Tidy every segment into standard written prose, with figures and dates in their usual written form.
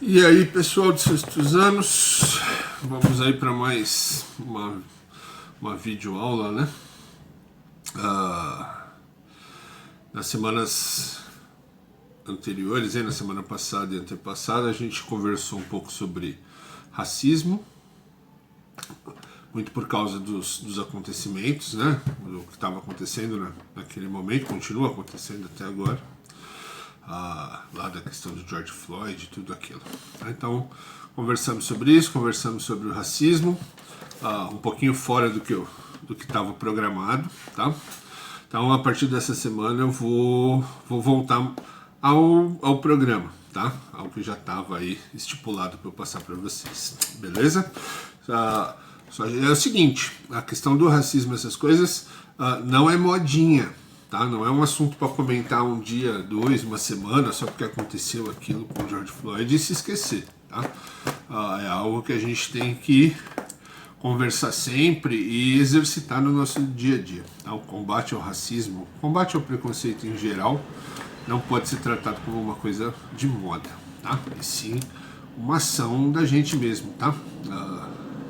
E aí, pessoal de sextos anos, vamos aí para mais uma videoaula, né? Nas semanas anteriores, na semana passada e antepassada, a gente conversou um pouco sobre racismo, muito por causa dos acontecimentos, né? Do que estava acontecendo naquele momento, continua acontecendo até agora. Lá da questão do George Floyd e tudo aquilo. Então, conversamos sobre isso, conversamos sobre o racismo, um pouquinho fora do que estava programado, tá? Então, a partir dessa semana eu vou voltar ao programa, tá? Ao que já estava aí estipulado para eu passar para vocês, beleza? Só é o seguinte, a questão do racismo, essas coisas, não é modinha. Tá? Não é um assunto para comentar um dia, dois, uma semana, só porque aconteceu aquilo com o George Floyd e se esquecer. Tá? É algo que a gente tem que conversar sempre e exercitar no nosso dia a dia. Tá? O combate ao racismo, o combate ao preconceito em geral, não pode ser tratado como uma coisa de moda, tá? E sim uma ação da gente mesmo, tá?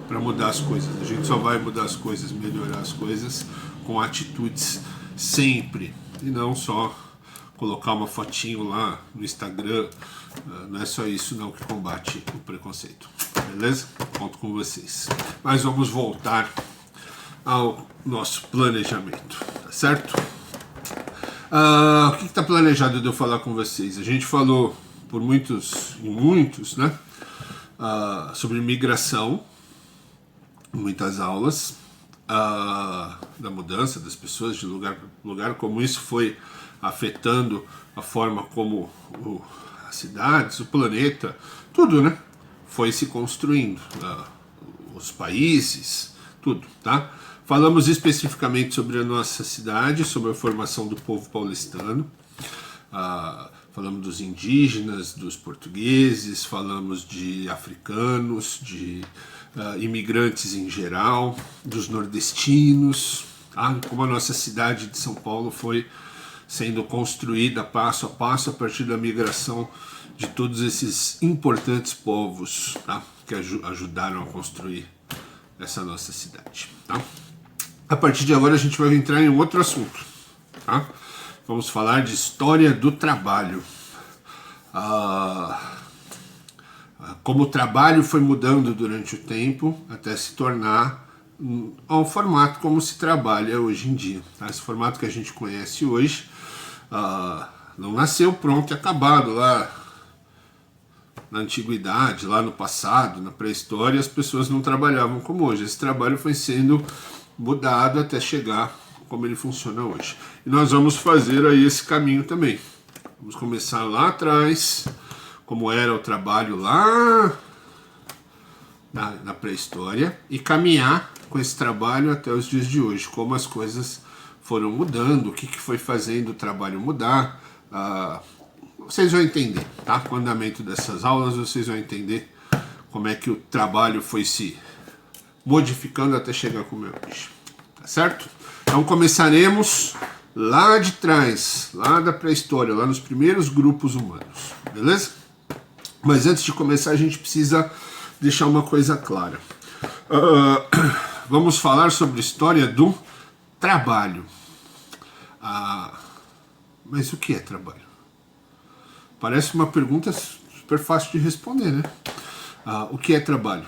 Para mudar as coisas. A gente só vai mudar as coisas, melhorar as coisas com atitudes sempre, e não só colocar uma fotinho lá no Instagram. Não é só isso não que combate o preconceito, beleza? Conto com vocês. Mas vamos voltar ao nosso planejamento, tá certo? O que está planejado de eu falar com vocês? A gente falou por muitos, né? Sobre migração, muitas aulas. Da mudança das pessoas de lugar para lugar, como isso foi afetando a forma como as cidades, o planeta, tudo, né? Foi se construindo, os países, tudo, tá? Falamos especificamente sobre a nossa cidade, sobre a formação do povo paulistano, falamos dos indígenas, dos portugueses, falamos de africanos, de imigrantes em geral, dos nordestinos, tá? Como a nossa cidade de São Paulo foi sendo construída passo a passo a partir da migração de todos esses importantes povos, tá? Que ajudaram a construir essa nossa cidade. Tá? A partir de agora a gente vai entrar em um outro assunto. Tá? Vamos falar de história do trabalho. Como o trabalho foi mudando durante o tempo até se tornar um formato como se trabalha hoje em dia. Tá? Esse formato que a gente conhece hoje não nasceu pronto e acabado lá na antiguidade, lá no passado, na pré-história, as pessoas não trabalhavam como hoje. Esse trabalho foi sendo mudado até chegar como ele funciona hoje. E nós vamos fazer aí esse caminho também. Vamos começar lá atrás, como era o trabalho lá na pré-história, e caminhar com esse trabalho até os dias de hoje, como as coisas foram mudando, o que foi fazendo o trabalho mudar. Vocês vão entender, tá? Com o andamento dessas aulas, vocês vão entender como é que o trabalho foi se modificando até chegar como é hoje, tá certo? Então começaremos lá de trás, lá da pré-história, lá nos primeiros grupos humanos, beleza? Mas antes de começar a gente precisa deixar uma coisa clara. Vamos falar sobre a história do trabalho. Mas o que é trabalho? Parece uma pergunta super fácil de responder, né? O que é trabalho?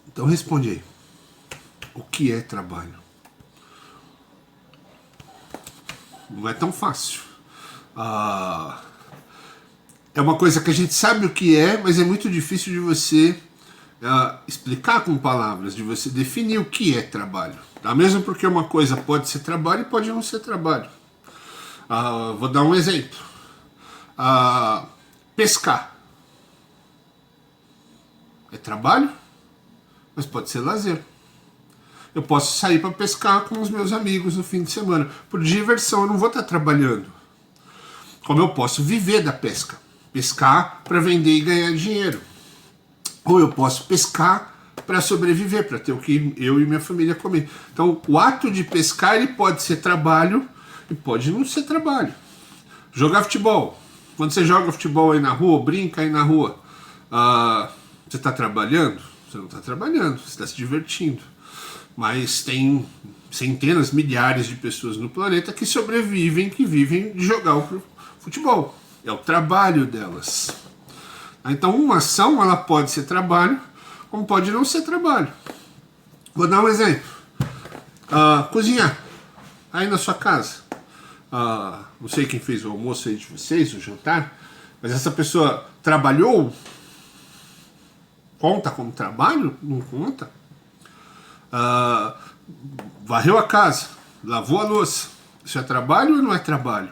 Então responde aí. O que é trabalho? Não é tão fácil. É uma coisa que a gente sabe o que é, mas é muito difícil de você explicar com palavras, de você definir o que é trabalho. Tá? Mesmo porque uma coisa pode ser trabalho e pode não ser trabalho. Vou dar um exemplo. Pescar. É trabalho, mas pode ser lazer. Eu posso sair para pescar com os meus amigos no fim de semana. Por diversão, eu não vou estar trabalhando. Como eu posso viver da pesca. Pescar para vender e ganhar dinheiro. Ou eu posso pescar para sobreviver, para ter o que eu e minha família comer. Então, o ato de pescar ele pode ser trabalho e pode não ser trabalho. Jogar futebol. Quando você joga futebol aí na rua, brinca aí na rua, Você está trabalhando? Você não está trabalhando, você está se divertindo. Mas tem centenas, milhares de pessoas no planeta que sobrevivem, que vivem de jogar o futebol. É o trabalho delas. Então uma ação ela pode ser trabalho, como pode não ser trabalho. Vou dar um exemplo. Cozinhar. Aí na sua casa. Não sei quem fez o almoço aí de vocês, o jantar, mas essa pessoa trabalhou? Conta como trabalho? Não conta. Varreu a casa, lavou a louça. Isso é trabalho ou não é trabalho?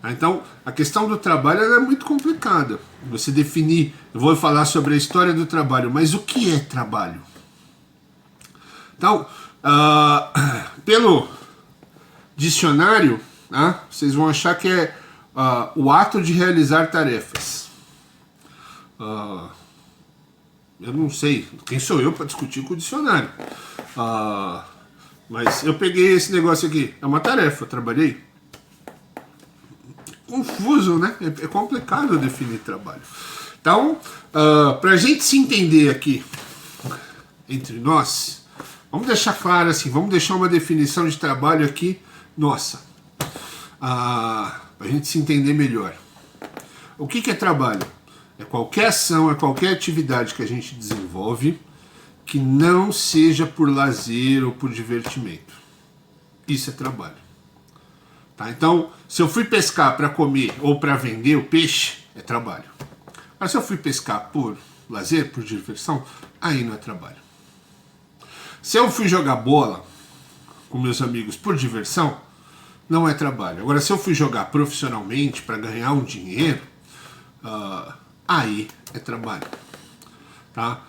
Então, a questão do trabalho é muito complicada. Você definir, eu vou falar sobre a história do trabalho, mas o que é trabalho? Então, pelo dicionário, vocês vão achar que é o ato de realizar tarefas. Eu não sei, quem sou eu para discutir com o dicionário? Mas eu peguei esse negócio aqui, é uma tarefa, trabalhei. Confuso, né? É complicado definir trabalho. Então, para a gente se entender aqui entre nós, vamos deixar claro assim, vamos deixar uma definição de trabalho aqui, nossa, para a gente se entender melhor. O que é trabalho? É qualquer ação, é qualquer atividade que a gente desenvolve que não seja por lazer ou por divertimento. Isso é trabalho. Tá? Então, se eu fui pescar para comer ou para vender o peixe, é trabalho. Mas se eu fui pescar por lazer, por diversão, aí não é trabalho. Se eu fui jogar bola com meus amigos por diversão, não é trabalho. Agora, se eu fui jogar profissionalmente para ganhar um dinheiro, aí é trabalho. Tá?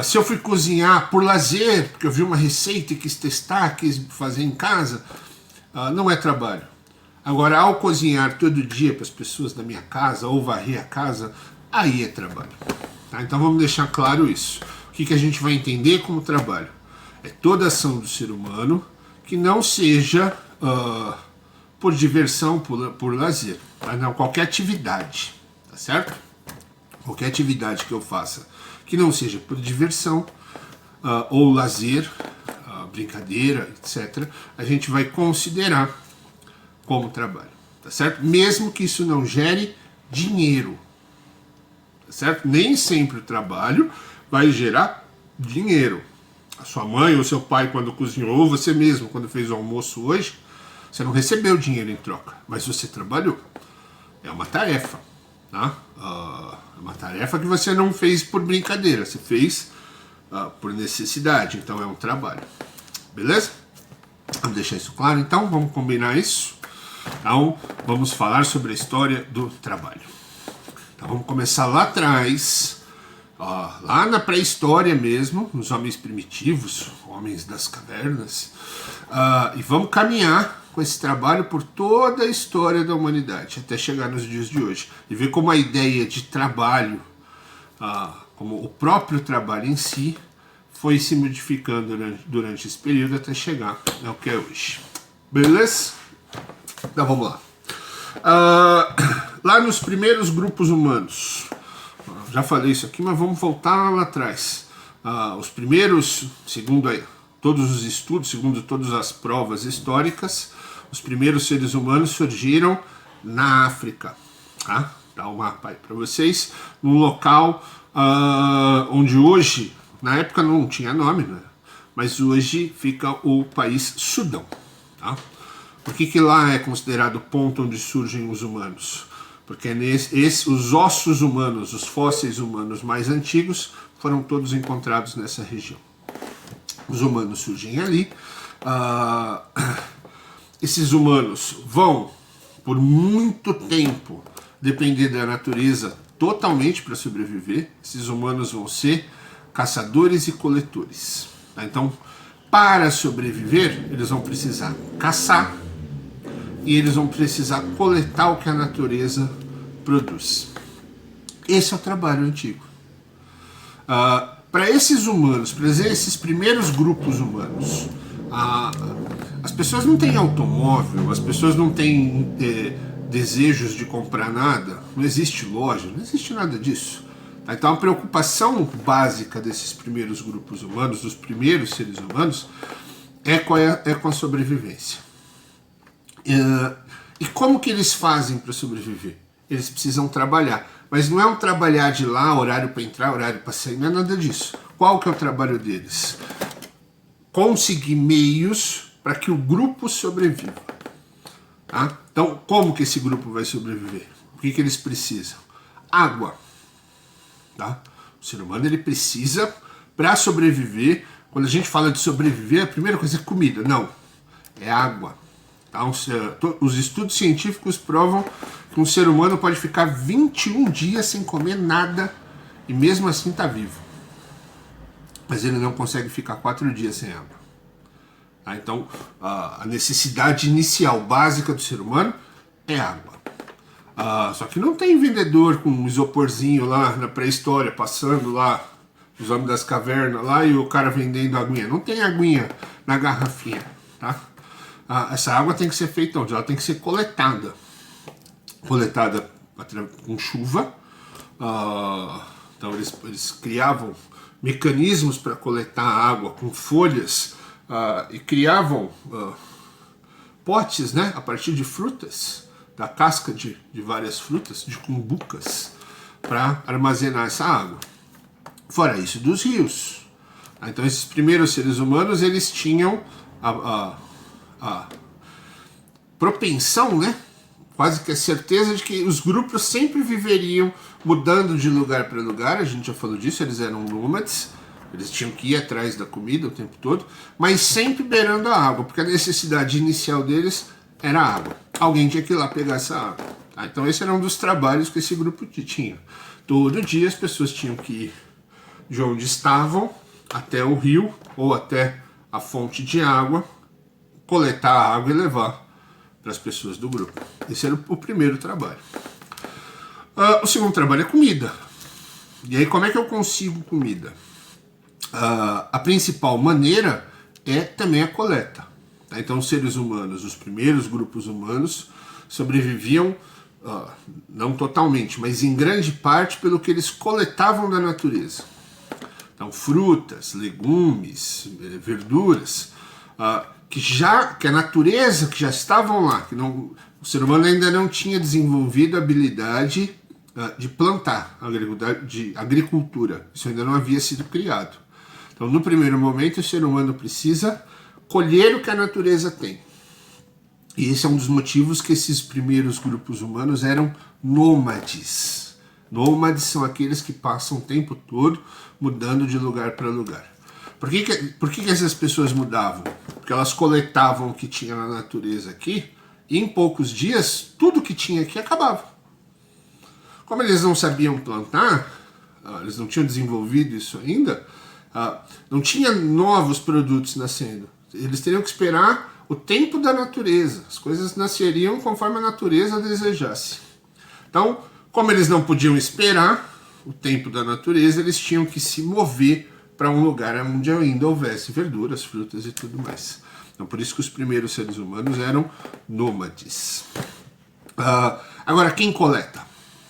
Se eu fui cozinhar por lazer, porque eu vi uma receita e quis testar, quis fazer em casa, não é trabalho. Agora, ao cozinhar todo dia para as pessoas da minha casa ou varrer a casa, aí é trabalho. Tá? Então vamos deixar claro isso. O que a gente vai entender como trabalho? É toda ação do ser humano que não seja por diversão, por lazer. Tá? Não, qualquer atividade, tá certo? Qualquer atividade que eu faça que não seja por diversão ou lazer, brincadeira, etc., a gente vai considerar como trabalho, tá certo? Mesmo que isso não gere dinheiro, tá certo? Nem sempre o trabalho vai gerar dinheiro. A sua mãe ou seu pai quando cozinhou, ou você mesmo quando fez o almoço hoje, você não recebeu dinheiro em troca, mas você trabalhou. É uma tarefa, tá? É uma tarefa que você não fez por brincadeira, você fez por necessidade, então é um trabalho. Beleza? Vamos deixar isso claro, então, vamos combinar isso. Então, vamos falar sobre a história do trabalho. Então, vamos começar lá atrás, lá na pré-história mesmo, nos homens primitivos, homens das cavernas, e vamos caminhar com esse trabalho por toda a história da humanidade, até chegar nos dias de hoje, e ver como a ideia de trabalho, como o próprio trabalho em si, foi se modificando durante esse período até chegar ao que é hoje. Beleza? Então vamos lá. Lá nos primeiros grupos humanos, já falei isso aqui, mas vamos voltar lá atrás. Os primeiros, segundo todos os estudos, segundo todas as provas históricas, os primeiros seres humanos surgiram na África. Tá? Dá um mapa aí para vocês. Num local onde hoje, na época não tinha nome, né? Mas hoje fica o país Sudão. Tá? Por que lá é considerado o ponto onde surgem os humanos? Porque os ossos humanos, os fósseis humanos mais antigos, foram todos encontrados nessa região. Os humanos surgem ali. Esses humanos vão, por muito tempo, depender da natureza totalmente para sobreviver. Esses humanos vão ser caçadores e coletores. Tá? Então, para sobreviver, eles vão precisar caçar e eles vão precisar coletar o que a natureza produz. Esse é o trabalho antigo. Para esses humanos, para esses primeiros grupos humanos, as pessoas não têm automóvel, as pessoas não têm desejos de comprar nada, não existe loja, não existe nada disso. Então a preocupação básica desses primeiros grupos humanos, dos primeiros seres humanos, é com a sobrevivência. E como que eles fazem para sobreviver? Eles precisam trabalhar. Mas não é um trabalhar de lá, horário para entrar, horário para sair, não é nada disso. Qual que é o trabalho deles? Conseguir meios para que o grupo sobreviva. Tá? Então, como que esse grupo vai sobreviver? O que eles precisam? Água. Tá? O ser humano ele precisa, para sobreviver, quando a gente fala de sobreviver, a primeira coisa é comida. Não, é água. Então, os estudos científicos provam que um ser humano pode ficar 21 dias sem comer nada e mesmo assim está vivo. Mas ele não consegue ficar 4 dias sem água. Tá? Então, a necessidade inicial, básica do ser humano é água. Só que não tem vendedor com um isoporzinho lá na pré-história, passando lá, os homens das cavernas lá, e o cara vendendo aguinha. Não tem aguinha na garrafinha, tá? Essa água tem que ser feita onde? Ela tem que ser coletada. Coletada com chuva. Então eles criavam mecanismos para coletar água com folhas e criavam potes, né, a partir de frutas, da casca de várias frutas, de cumbucas, para armazenar essa água. Fora isso, dos rios. Então esses primeiros seres humanos, eles tinham a propensão, né? Quase que a certeza de que os grupos sempre viveriam mudando de lugar para lugar. A gente já falou disso, eles eram nômades, eles tinham que ir atrás da comida o tempo todo, mas sempre beirando a água, porque a necessidade inicial deles era água. Alguém tinha que ir lá pegar essa água. Tá? Então esse era um dos trabalhos que esse grupo tinha. Todo dia as pessoas tinham que ir de onde estavam até o rio ou até a fonte de água, coletar a água e levar para as pessoas do grupo. Esse era o primeiro trabalho. O segundo trabalho é comida. E aí como é que eu consigo comida? A principal maneira é também a coleta. Tá? Então os seres humanos, os primeiros grupos humanos, sobreviviam, não totalmente, mas em grande parte pelo que eles coletavam da natureza. Então frutas, legumes, verduras, que a natureza, que já estavam lá, o ser humano ainda não tinha desenvolvido a habilidade de plantar, de agricultura. Isso ainda não havia sido criado. Então, no primeiro momento, o ser humano precisa colher o que a natureza tem. E esse é um dos motivos que esses primeiros grupos humanos eram nômades. Nômades são aqueles que passam o tempo todo mudando de lugar para lugar. Por que essas pessoas mudavam? Porque elas coletavam o que tinha na natureza aqui, e em poucos dias, tudo que tinha aqui acabava. Como eles não sabiam plantar, eles não tinham desenvolvido isso ainda, não tinha novos produtos nascendo. Eles teriam que esperar o tempo da natureza. As coisas nasceriam conforme a natureza desejasse. Então, como eles não podiam esperar o tempo da natureza, eles tinham que se mover para um lugar onde ainda houvesse verduras, frutas e tudo mais. Então, por isso que os primeiros seres humanos eram nômades. Agora, quem coleta?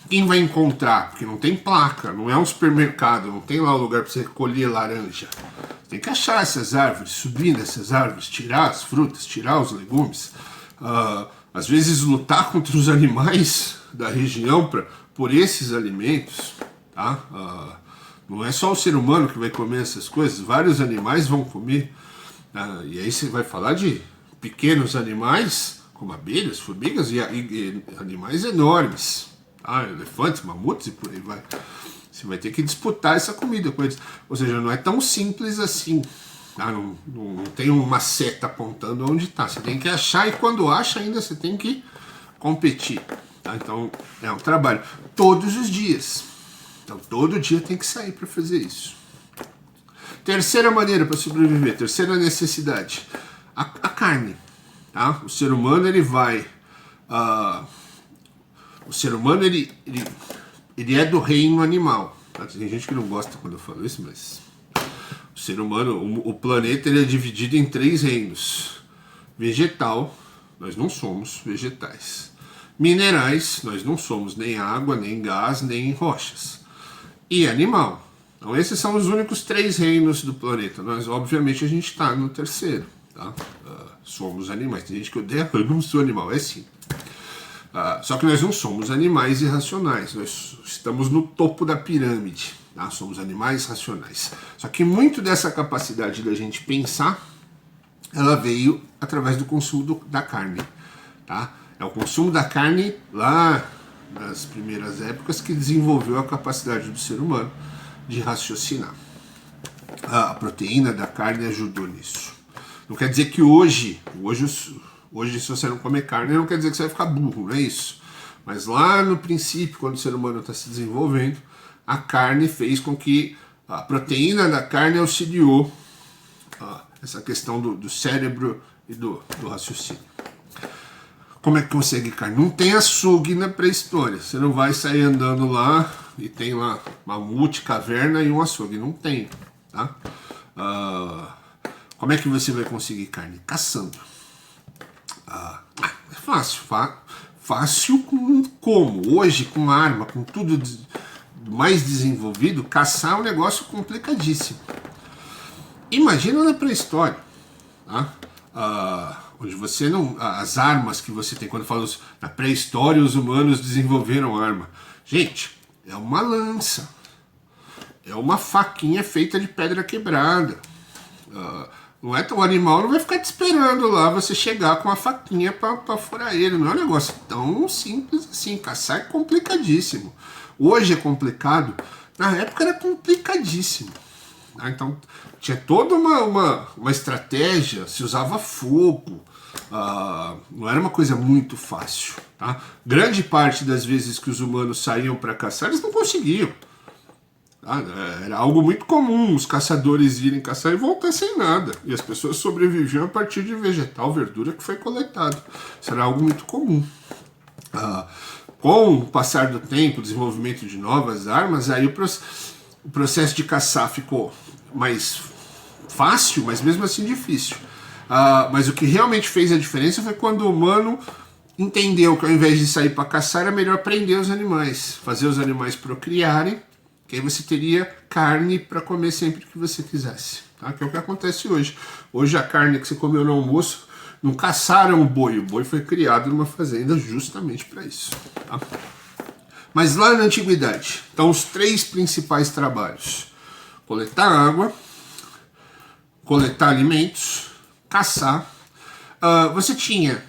Quem vai encontrar? Porque não tem placa, não é um supermercado, não tem lá um lugar para você colher laranja. Tem que achar essas árvores, subir nessas árvores, tirar as frutas, tirar os legumes. Às vezes lutar contra os animais da região por esses alimentos. Tá? Não é só o ser humano que vai comer essas coisas, vários animais vão comer. E aí você vai falar de pequenos animais, como abelhas, formigas e animais enormes. Elefantes, mamutes e por aí vai. Você vai ter que disputar essa comida com eles. Ou seja, não é tão simples assim. Não tem uma seta apontando onde está. Você tem que achar e quando acha ainda você tem que competir. Tá? Então é um trabalho todos os dias. Então todo dia tem que sair para fazer isso. Terceira maneira para sobreviver, terceira necessidade, a carne. Tá? O ser humano ele vai... O ser humano ele é do reino animal. Tá? Tem gente que não gosta quando eu falo isso, mas o ser humano, o planeta ele é dividido em 3 reinos. Vegetal, nós não somos vegetais. Minerais, nós não somos nem água, nem gás, nem rochas. e animal. Então esses são os únicos 3 reinos do planeta. Nós, obviamente, a gente está no terceiro. Tá? Somos animais. Tem gente que odeia, eu não sou animal, é sim. Só que nós não somos animais irracionais, nós estamos no topo da pirâmide, tá? Somos animais racionais. Só que muito dessa capacidade da gente pensar, ela veio através do consumo da carne. Tá? É o consumo da carne lá nas primeiras épocas que desenvolveu a capacidade do ser humano de raciocinar. A proteína da carne ajudou nisso. Não quer dizer que hoje se você não comer carne, não quer dizer que você vai ficar burro, não é isso. Mas lá no princípio, quando o ser humano está se desenvolvendo, a carne fez com que a proteína da carne auxiliou essa questão do cérebro e do raciocínio. Como é que consegue carne? Não tem açougue na pré-história. Você não vai sair andando lá e tem lá mamute, caverna e um açougue. Não tem. Tá? Como é que você vai conseguir carne? Caçando. É fácil. Fácil como? Hoje, com arma, com tudo mais desenvolvido, caçar é um negócio complicadíssimo. Imagina na pré-história. Tá? Onde você não... As armas que você tem, quando fala na pré-história, os humanos desenvolveram arma. Gente, é uma lança. É uma faquinha feita de pedra quebrada. Não é tão animal, não vai ficar te esperando lá você chegar com a faquinha para furar ele. Não é um negócio tão simples assim. Caçar é complicadíssimo. Hoje é complicado. Na época era complicadíssimo. Então tinha toda uma estratégia, se usava fogo, não era uma coisa muito fácil. Tá? Grande parte das vezes que os humanos saíam para caçar, eles não conseguiam. Tá? Era algo muito comum os caçadores irem caçar e voltar sem nada. E as pessoas sobreviviam a partir de vegetal, verdura que foi coletado. Isso era algo muito comum. Com o passar do tempo, o desenvolvimento de novas armas, aí o processo de caçar ficou mais fácil, mas mesmo assim difícil. Mas o que realmente fez a diferença foi quando o humano entendeu que ao invés de sair para caçar, era melhor prender os animais, fazer os animais procriarem, que aí você teria carne para comer sempre que você quisesse. Tá? Que é o que acontece hoje. Hoje a carne que você comeu no almoço, não caçaram o boi foi criado numa fazenda justamente para isso. Tá? Mas lá na antiguidade, então os 3 principais trabalhos: coletar água, coletar alimentos, caçar. Você tinha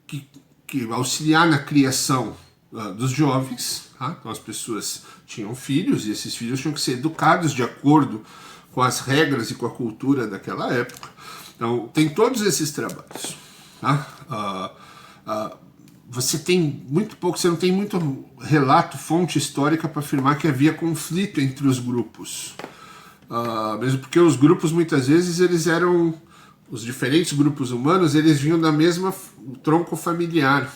que auxiliar na criação dos jovens. Tá? Então as pessoas tinham filhos e esses filhos tinham que ser educados de acordo com as regras e com a cultura daquela época. Então tem todos esses trabalhos. Tá? Você tem muito pouco, você não tem muito relato, fonte histórica para afirmar que havia conflito entre os grupos. Mesmo porque os grupos muitas vezes eles eram, os diferentes grupos humanos, eles vinham da mesma tronco familiar.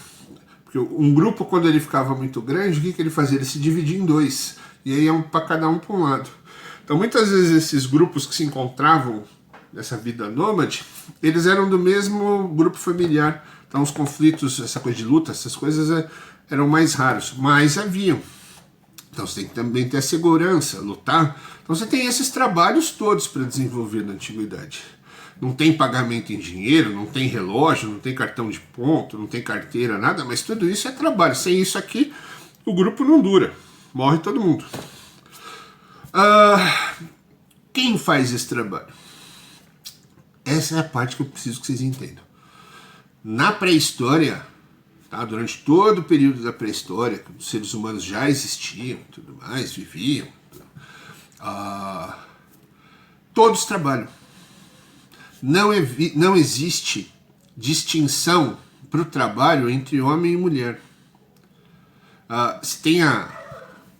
Porque um grupo, quando ele ficava muito grande, o que ele fazia? Ele se dividia em 2, e aí ia para cada um para um lado. Então muitas vezes esses grupos que se encontravam nessa vida nômade, eles eram do mesmo grupo familiar. Então os conflitos, essa coisa de luta, essas coisas eram mais raros, mas haviam. Então você tem que também ter a segurança, lutar. Então você tem esses trabalhos todos para desenvolver na antiguidade. Não tem pagamento em dinheiro, não tem relógio, não tem cartão de ponto, não tem carteira, nada, mas tudo isso é trabalho. Sem isso aqui, o grupo não dura, morre todo mundo. Quem faz esse trabalho? Essa é a parte que eu preciso que vocês entendam. Na pré-história, tá, durante todo o período da pré-história, que os seres humanos já existiam, tudo mais, viviam, todos trabalham. Não existe distinção para o trabalho entre homem e mulher. Se tem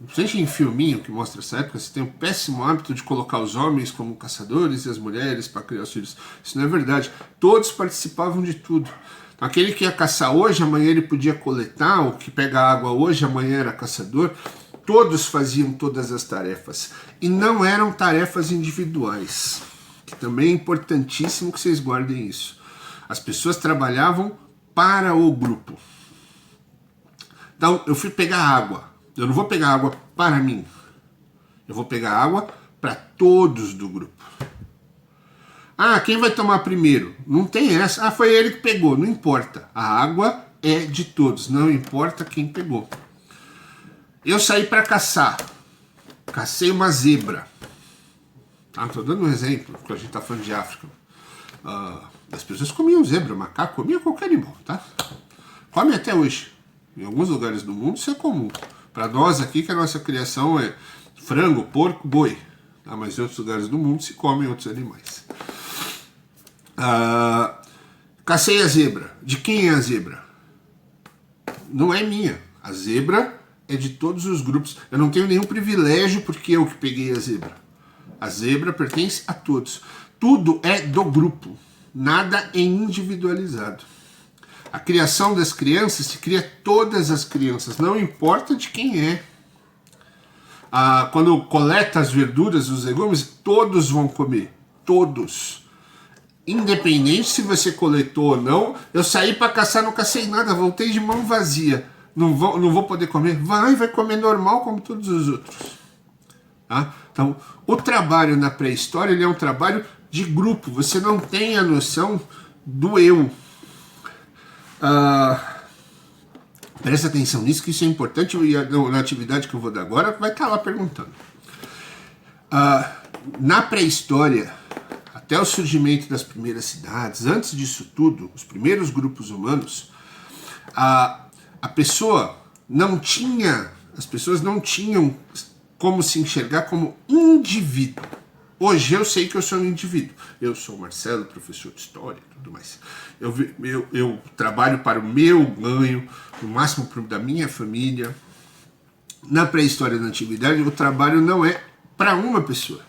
principalmente em filminho que mostra essa época, você tem o péssimo hábito de colocar os homens como caçadores e as mulheres para criar os filhos. Isso não é verdade. Todos participavam de tudo. Então, aquele que ia caçar hoje, amanhã ele podia coletar, o que pega água hoje, amanhã era caçador. Todos faziam todas as tarefas. E não eram tarefas individuais. Que também é importantíssimo que vocês guardem isso. As pessoas trabalhavam para o grupo. Então, eu fui pegar água. Eu não vou pegar água para mim. Eu vou pegar água para todos do grupo. Ah, quem vai tomar primeiro? Não tem essa. Ah, foi ele que pegou. Não importa. A água é de todos. Não importa quem pegou. Eu saí para caçar. Cacei uma zebra. Estou dando um exemplo, porque a gente está falando de África. As pessoas comiam zebra, macaco, comiam qualquer animal, tá? Come até hoje. Em alguns lugares do mundo isso é comum. Para nós aqui, que a nossa criação é frango, porco, boi. Tá? Mas em outros lugares do mundo se comem outros animais. Cacei a zebra. De quem é a zebra? Não é minha. A zebra é de todos os grupos. Eu não tenho nenhum privilégio porque eu que peguei a zebra. A zebra pertence a todos. Tudo é do grupo. Nada é individualizado. A criação das crianças se cria todas as crianças. Não importa de quem é. Quando coleta as verduras, os legumes, todos vão comer. Todos. Independente se você coletou ou não, eu saí para caçar, não cacei nada, voltei de mão vazia. Não vou poder comer? Vai comer normal como todos os outros. Tá? Então, o trabalho na pré-história ele é um trabalho de grupo. Você não tem a noção do eu. Presta atenção nisso, que isso é importante, e na atividade que eu vou dar agora vai estar lá perguntando. Na pré-história, até o surgimento das primeiras cidades, antes disso tudo, os primeiros grupos humanos, as pessoas não tinham como se enxergar como indivíduo. Hoje eu sei que eu sou um indivíduo. Eu sou o Marcelo, professor de história e tudo mais. Eu trabalho para o meu ganho, no máximo da minha família. Na pré-história da antiguidade, o trabalho não é para uma pessoa.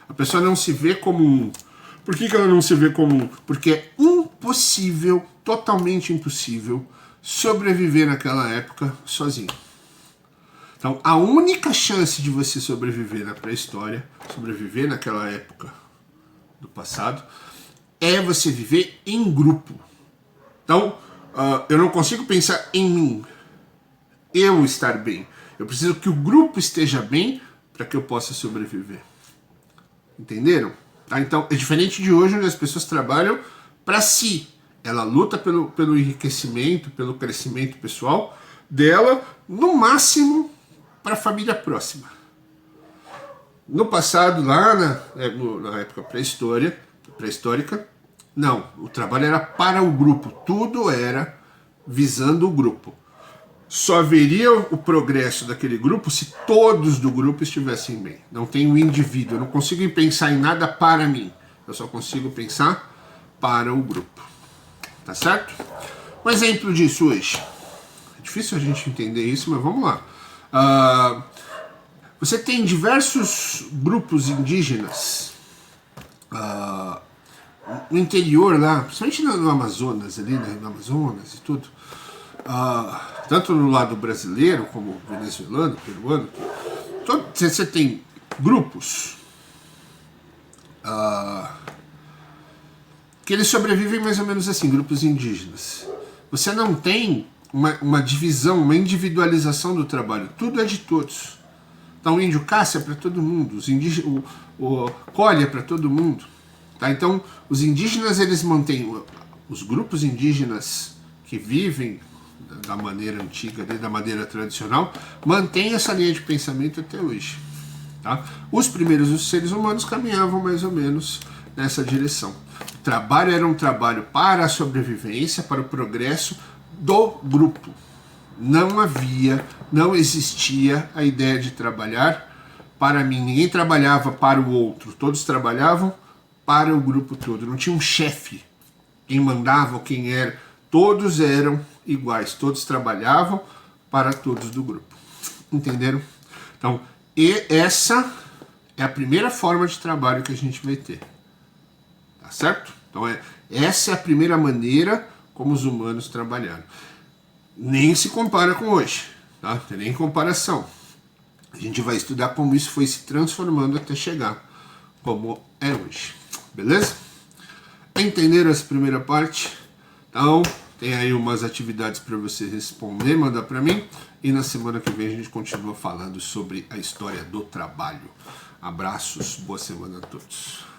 A pessoa não se vê como um. Por que ela não se vê como um? Porque é impossível, totalmente impossível, sobreviver naquela época sozinho. Então, a única chance de você sobreviver na pré-história, sobreviver naquela época do passado, é você viver em grupo. Então, eu não consigo pensar em mim, eu estar bem. Eu preciso que o grupo esteja bem para que eu possa sobreviver. Entenderam? Tá? Então, é diferente de hoje, onde as pessoas trabalham para si. Ela luta pelo enriquecimento, pelo crescimento pessoal dela, no máximo para a família próxima. No passado, lá na época pré-histórica, não, o trabalho era para o grupo, tudo era visando o grupo. Só haveria o progresso daquele grupo se todos do grupo estivessem bem. Não tem um indivíduo, eu não consigo pensar em nada para mim, eu só consigo pensar para o grupo. Tá certo? Um exemplo disso hoje. É difícil a gente entender isso, mas vamos lá. Você tem diversos grupos indígenas no interior lá, principalmente no Amazonas, ali, né, no Amazonas e tudo, tanto no lado brasileiro como venezuelano, peruano, você tem grupos que eles sobrevivem mais ou menos assim, grupos indígenas. Você não tem uma divisão, uma individualização do trabalho, tudo é de todos. Então o índio caça para todo mundo, o colhe para todo mundo. Tá? Então os indígenas, eles mantêm, os grupos indígenas que vivem da maneira antiga, da maneira tradicional, mantêm essa linha de pensamento até hoje. Tá? Os primeiros seres humanos caminhavam mais ou menos nessa direção. O trabalho era um trabalho para a sobrevivência, para o progresso do grupo. Não existia a ideia de trabalhar para mim. Ninguém trabalhava para o outro. Todos trabalhavam para o grupo todo. Não tinha um chefe, quem mandava ou quem era. Todos eram iguais. Todos trabalhavam para todos do grupo. Entenderam? Então, essa é a primeira forma de trabalho que a gente vai ter. Tá certo? Então, essa é a primeira maneira como os humanos trabalharam. Nem se compara com hoje, tá? Não tem nem comparação. A gente vai estudar como isso foi se transformando até chegar como é hoje. Beleza? Entenderam essa primeira parte? Então, Tem aí umas atividades para você responder, mandar para mim. E na semana que vem a gente continua falando sobre a história do trabalho. Abraços, boa semana a todos.